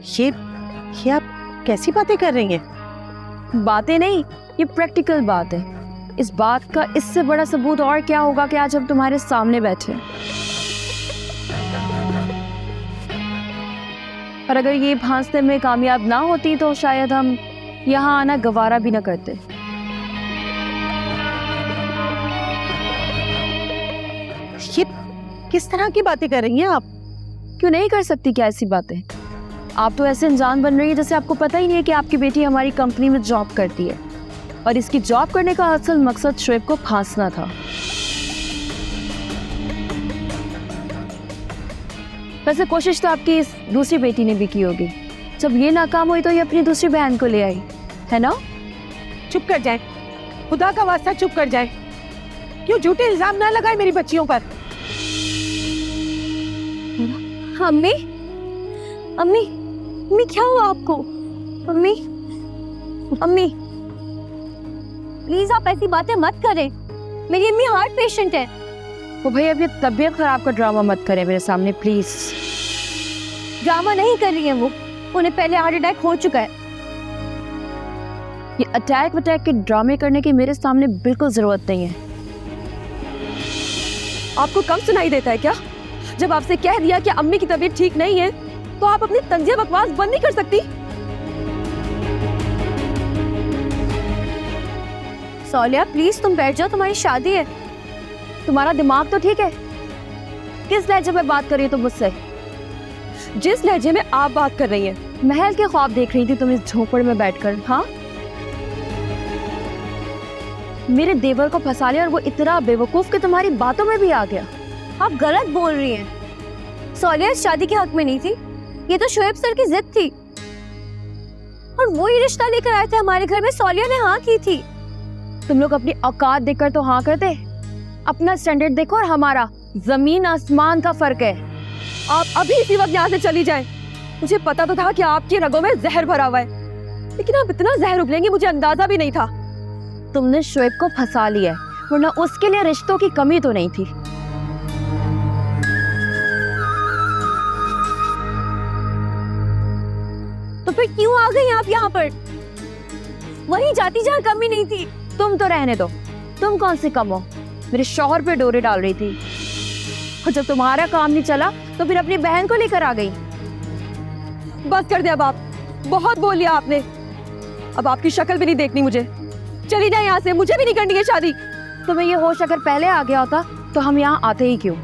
ये आप कैसी बातें कर रही हैं? बातें नहीं, ये प्रैक्टिकल बात है। इस बात का इससे बड़ा सबूत और क्या होगा कि आज हम तुम्हारे सामने बैठे। और अगर ये भांसते में कामयाब ना होती तो शायद हम यहाँ आना गवारा भी ना करते। ये किस तरह की बातें कर रही हैं आप? क्यों नहीं कर सकती क्या ऐसी बातें? आप तो ऐसे इंसान बन रही है जैसे आपको पता ही नहीं है कि आपकी बेटी हमारी कंपनी में जॉब करती है और इसकी जॉब करने का असल मकसद शोएब को फांसना था। वैसे कोशिश तो आपकी इस दूसरी बेटी ने भी की होगी। जब ये नाकाम हुई तो ये अपनी दूसरी बहन को ले आई, है ना? चुप कर जाए, खुदा का वास्ता चुप कर जाए। क्यों झूठे इल्जाम ना लगाए मेरी बच्चियों पर। अम्मी, अम्मी, अम्मी क्या हुआ आपको? अम्मी, अम्मी, प्लीज आप ऐसी बातें मत करें। मेरी अम्मी हार्ट पेशेंट है। वो भाई अब ये तबीयत खराब का ड्रामा मत करें मेरे सामने प्लीज। ड्रामा नहीं कर रही है वो, उन्हें पहले हार्ट अटैक हो चुका है। ये अटैक वटैक के ड्रामे करने की मेरे सामने बिल्कुल जरूरत नहीं है। आपको कम सुनाई देता है क्या? जब आपसे कह दिया कि अम्मी की तबीयत ठीक नहीं है तो आप अपनी तंजिया बकवास बंद नहीं कर सकती? सोलिया प्लीज तुम बैठ जाओ, तुम्हारी शादी है। तुम्हारा दिमाग तो ठीक है? किस लहजे में बात कर रही हो तुम मुझसे? जिस लहजे में आप बात कर रही हैं। महल के ख्वाब देख रही थी तुम इस झोपड़ में बैठकर। हाँ, मेरे देवर को फंसा लिया और वो इतना बेवकूफ कि तुम्हारी बातों में भी आ गया। आप गलत बोल रही हैं। सोलिया इस शादी के हक में नहीं थी, ये तो शोएब सर की जिद थी और वो ही रिश्ता लेकर आए थे हमारे घर में। सोलिया ने हाँ की थी। तुम लोग अपनी औकात देखकर तो हाँ करते, अपना स्टैंडर्ड देखो और हमारा जमीन आसमान का फर्क है। आप अभी इसी वक्त यहाँ से चली जाएं। मुझे पता तो था कि आपकी रगों में जहर भरा हुआ है, लेकिन आप इतना जहर उगलेंगे मुझे अंदाजा भी नहीं था। तुमने शोएब को फंसा लिया है, वरना उसके लिए रिश्तों की कमी तो नहीं थी। तो फिर क्यों आ गई आप यहाँ पर? वहीं जाती जहाँ कमी नहीं थी। तुम तो रहने दो, तुम कौन से कम हो? मेरे शौहर पे डोरे डाल रही थी और जब तुम्हारा काम नहीं चला तो फिर अपनी बहन को लेकर आ गई। बस कर दे अब, आप बहुत बोल लिया आपने। अब आपकी शक्ल भी नहीं देखनी मुझे। चली जाए यहाँ से, मुझे भी नहीं करनी है शादी। तुम्हें ये होश अगर पहले आ गया होता तो हम यहाँ आते ही क्यों?